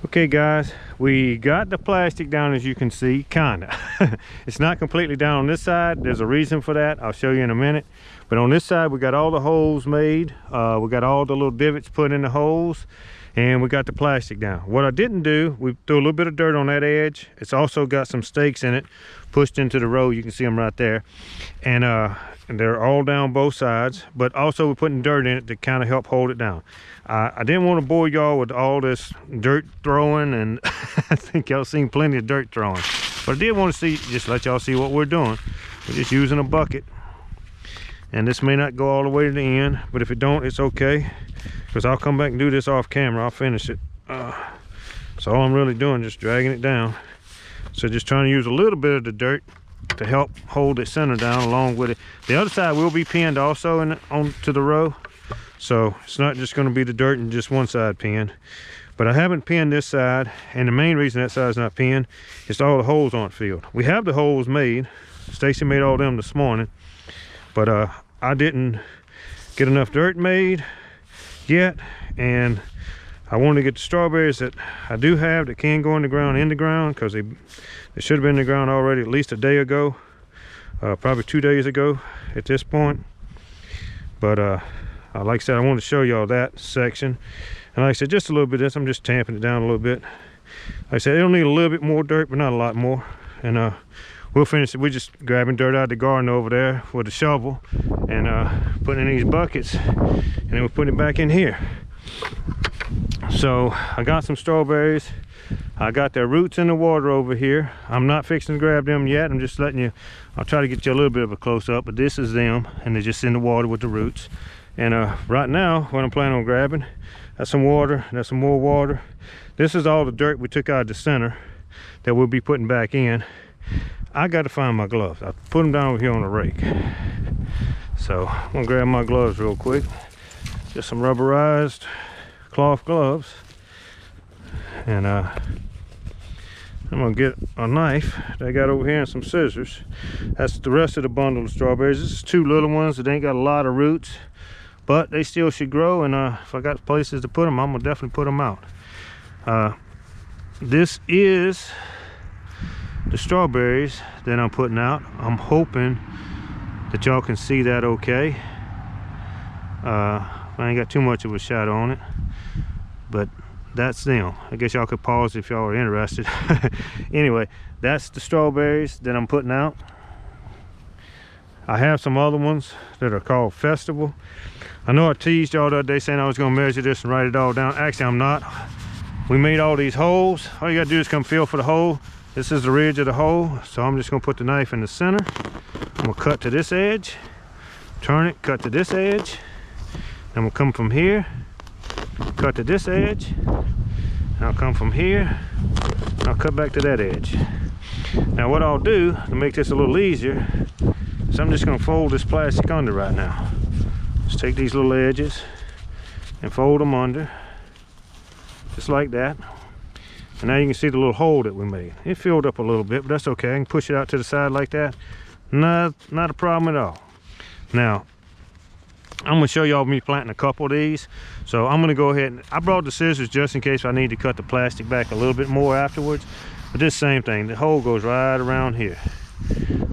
Okay guys, we got the plastic down, as you can see, kinda. It's not completely down on this side. There's a reason for that. I'll show you in a minute. But on this side, we got all the holes made. We got all the little divots put in the holes, and we got the plastic down. What I didn't do, we threw a little bit of dirt on that edge. It's also got some stakes in it, pushed into the road. You can see them right there. And they're all down both sides, but also we're putting dirt in it to kind of help hold it down. I didn't want to bore y'all with all this dirt throwing, and I think y'all seen plenty of dirt throwing. But I did want to see, just let y'all see what we're doing. We're just using a bucket. And this may not go all the way to the end, but if it don't, it's okay. Because I'll come back and do this off camera. I'll finish it. So all I'm really doing, just dragging it down. So just trying to use a little bit of the dirt to help hold the center down along with it. The other side will be pinned also onto the row. So it's not just going to be the dirt and just one side pinned. But I haven't pinned this side, and the main reason that side's not pinned is all the holes aren't filled. We have the holes made. Stacy made all them this morning, but I didn't get enough dirt made yet, and I wanted to get the strawberries that I do have that can go in the ground, because they should have been in the ground already at least a day ago, probably 2 days ago at this point. But like I said, I wanted to show y'all that section. And like I said, just a little bit of this, I'm just tamping it down a little bit. Like I said, it'll need a little bit more dirt, but not a lot more. And we'll finish it. We're just grabbing dirt out of the garden over there with a shovel and putting in these buckets, and then we're putting it back in here. So I got some strawberries. I got their roots in the water over here. I'm not fixing to grab them yet. I'm just letting you, I'll try to get you a little bit of a close-up, but this is them, and they're just in the water with the roots. And right now, what I'm planning on grabbing, that's some water, that's some more water. This is all the dirt we took out of the center that we'll be putting back in. I got to find my gloves. I put them down over here on the rake. So I'm gonna grab my gloves real quick. Just some rubberized cloth gloves. And I'm gonna get a knife that I got over here and some scissors. That's the rest of the bundle of strawberries. This is 2 little ones that ain't got a lot of roots, but they still should grow. And if I got places to put them, I'm gonna definitely put them out. This is the strawberries that I'm putting out. I'm hoping that y'all can see that okay. I ain't got too much of a shadow on it, but that's them. I guess y'all could pause if y'all are interested. Anyway, that's the strawberries that I'm putting out. I have some other ones that are called Festival. I know I teased y'all the other day saying I was going to measure this and write it all down. Actually, I'm not. We made all these holes. All you got to do is come feel for the hole. This is the ridge of the hole, so I'm just going to put the knife in the center. I'm going to cut to this edge, turn it, cut to this edge. Then we'll come from here, cut to this edge, and I'll come from here, and I'll cut back to that edge. Now what I'll do to make this a little easier is I'm just going to fold this plastic under right now. Just take these little edges and fold them under, just like that. And now you can see the little hole that we made. It filled up a little bit, but that's okay. I can push it out to the side like that. Not a problem at all. Now, I'm gonna show y'all me planting a couple of these. So I'm gonna go ahead and, I brought the scissors just in case I need to cut the plastic back a little bit more afterwards. But this same thing, the hole goes right around here.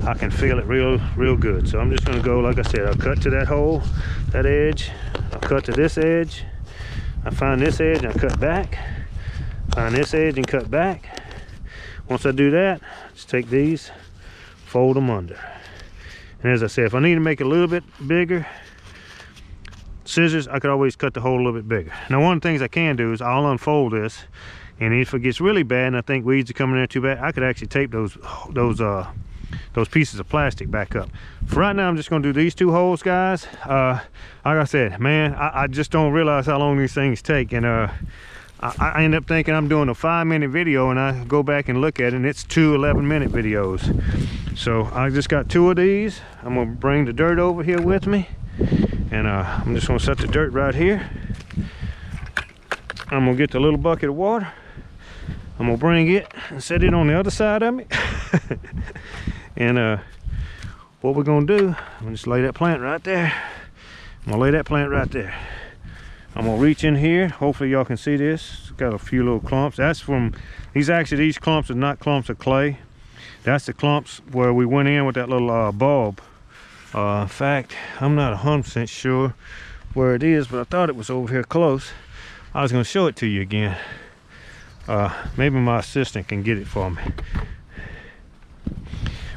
I can feel it real good. So I'm just gonna go, like I said, I'll cut to that hole, that edge. I'll cut to this edge. I find this edge and I cut back. Find this edge and cut back. Once I do that, just take these, fold them under. And as I said, if I need to make it a little bit bigger, scissors, I could always cut the hole a little bit bigger. Now one of the things I can do is I'll unfold this, and if it gets really bad and I think weeds are coming in there too bad, I could actually tape those pieces of plastic back up. For right now, I'm just gonna do these 2 holes, guys. Like I said, man, I just don't realize how long these things take. And I end up thinking I'm doing a 5-minute video, and I go back and look at it and it's 2 11-minute videos. So I just got 2 of these. I'm gonna bring the dirt over here with me, and I'm just gonna set the dirt right here. I'm gonna get the little bucket of water. I'm gonna bring it and set it on the other side of me. And what we're gonna do, I'm gonna just lay that plant right there. I'm gonna lay that plant right there. I'm gonna reach in here. Hopefully y'all can see this. It's got a few little clumps. That's from, these clumps are not clumps of clay. That's the clumps where we went in with that little bulb. In fact, I'm not 100% sure where it is, but I thought it was over here close. I was gonna show it to you again. Maybe my assistant can get it for me.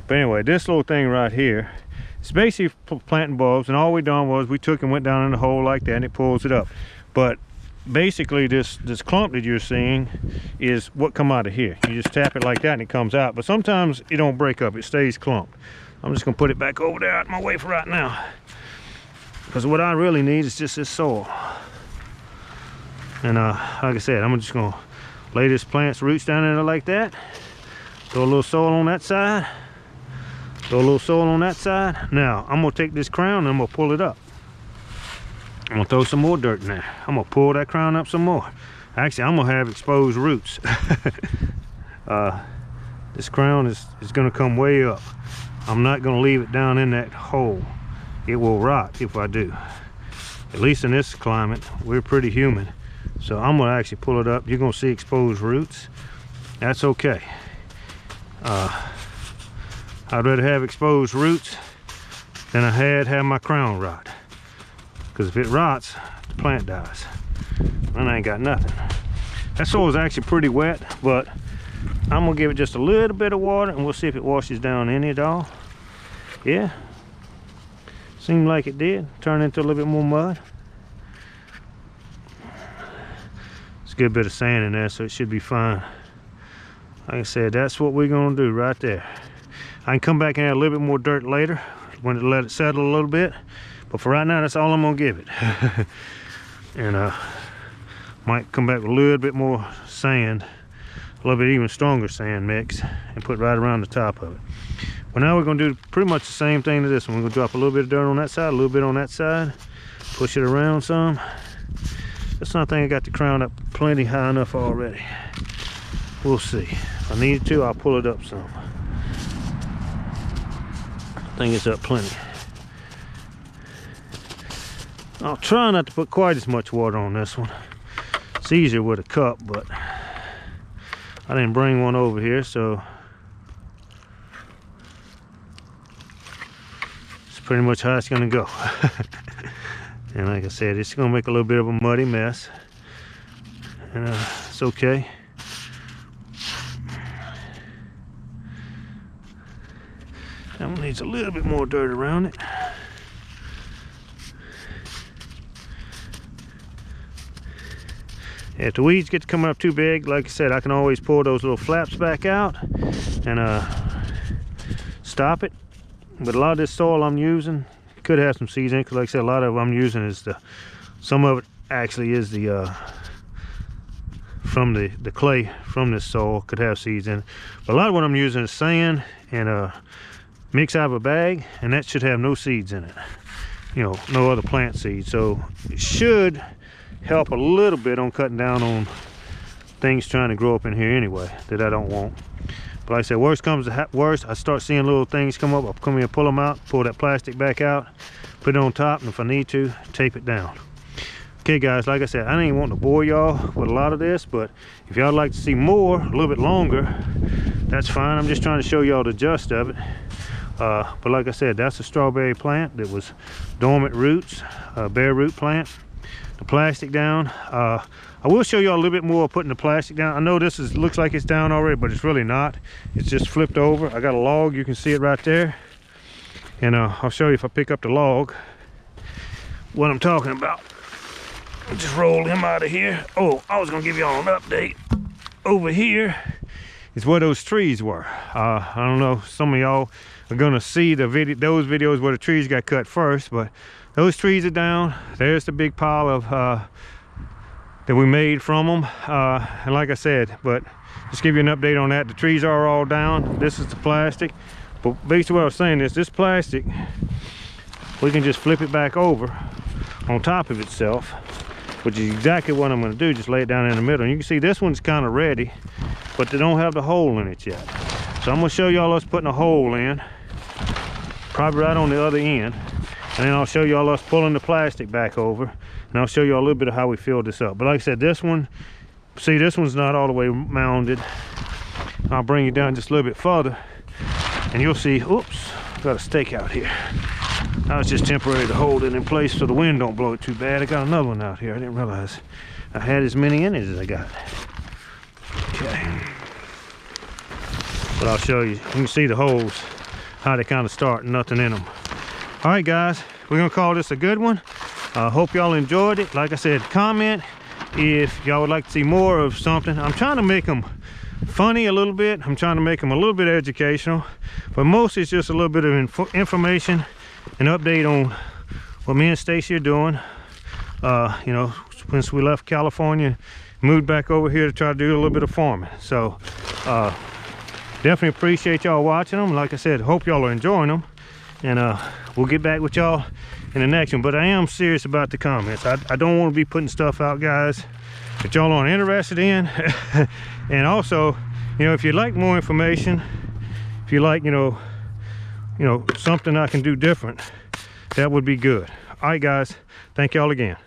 But anyway, this little thing right here, it's basically planting bulbs, and all we done was we took and went down in the hole like that, and it pulls it up. But basically this clump that you're seeing is what come out of here. You just tap it like that and it comes out, but sometimes it don't break up, it stays clumped. I'm just gonna put it back over there out of my way for right now, because what I really need is just this soil. And like I said, I'm just gonna lay this plant's roots down in there like that, throw a little soil on that side, throw a little soil on that side. Now I'm gonna take this crown and I'm gonna pull it up. I'm gonna throw some more dirt in there. I'm gonna pull that crown up some more. Actually, I'm gonna have exposed roots. This crown is gonna come way up. I'm not gonna leave it down in that hole. It will rot if I do. At least in this climate, we're pretty humid. So I'm gonna actually pull it up. You're gonna see exposed roots. That's okay. I'd rather have exposed roots than I have my crown rot. Because if it rots, the plant dies. And I ain't got nothing. That soil is actually pretty wet, but I'm gonna give it just a little bit of water and we'll see if it washes down any at all. Yeah. Seemed like it did. Turn into a little bit more mud. It's a good bit of sand in there, so it should be fine. Like I said, that's what we're gonna do right there. I can come back and add a little bit more dirt later when it let it settle a little bit, but for right now, that's all I'm gonna give it. And might come back with a little bit more sand, a little bit even stronger sand mix, and put right around the top of it. But now we're gonna do pretty much the same thing to this one. We're gonna drop a little bit of dirt on that side, a little bit on that side, push it around some. That's not thing I got the crown up plenty high enough already. We'll see. If I need to, I'll pull it up some. I think it's up plenty. I'll try not to put quite as much water on this one. It's easier with a cup, but I didn't bring one over here, so it's pretty much how it's gonna go. And like I said, it's gonna make a little bit of a muddy mess, and it's okay. That one needs a little bit more dirt around it. If the weeds get to come up too big, like I said, I can always pull those little flaps back out and stop it. But a lot of this soil I'm using could have some seeds in it, because like I said, a lot of what I'm using is some of it actually is from the clay from this soil, could have seeds in it. But a lot of what I'm using is sand and mix out of a bag, and that should have no seeds in it. You know, no other plant seeds. So it should help a little bit on cutting down on things trying to grow up in here anyway that I don't want. But like I said, worst comes to worst, I start seeing little things come up, I'll come in and pull them out, pull that plastic back out, put it on top, and if I need to, tape it down. Okay guys, like I said, I ain't wanting to bore y'all with a lot of this, but if y'all like to see more, a little bit longer, that's fine. I'm just trying to show y'all the gist of it. But like I said, that's a strawberry plant that was dormant roots, bare root plant. The plastic down. I will show y'all a little bit more of putting the plastic down. I know this looks like it's down already, but it's really not. It's just flipped over. I got a log, you can see it right there. And I'll show you if I pick up the log what I'm talking about. I'll just roll him out of here. Oh, I was gonna give y'all an update. Over here is where those trees were. I don't know, some of y'all are gonna see those videos where the trees got cut first, but those trees are down. There's the big pile of that we made from them. And like I said, but just give you an update on that. The trees are all down. This is the plastic. But basically what I was saying is this plastic, we can just flip it back over on top of itself, which is exactly what I'm gonna do. Just lay it down in the middle. And you can see this one's kind of ready, but they don't have the hole in it yet. So I'm gonna show y'all us putting a hole in, probably right on the other end. And then I'll show y'all us pulling the plastic back over. and I'll show you a little bit of how we filled this up. But like I said, this one, see, this one's not all the way mounded. I'll bring you down just a little bit further and you'll see, oops, got a stake out here. That was just temporary to hold it in place so the wind don't blow it too bad. I got another one out here. I didn't realize I had as many in it as I got. Okay. But I'll show you. You can see the holes, how they kind of start, nothing in them. All right, guys, we're gonna call this a good one. Hope y'all enjoyed it. Like I said, comment if y'all would like to see more of something. I'm trying to make them funny a little bit. I'm trying to make them a little bit educational, but mostly it's just a little bit of information, an update on what me and Stacy are doing. You know, since we left California, moved back over here to try to do a little bit of farming. So definitely appreciate y'all watching them. Like I said, hope y'all are enjoying them, and we'll get back with y'all in the next one. But I am serious about the comments. I don't want to be putting stuff out, guys, that y'all aren't interested in. And also, you know, if you'd like more information, if you like, you know, something I can do different, that would be good. All right, guys, thank y'all again.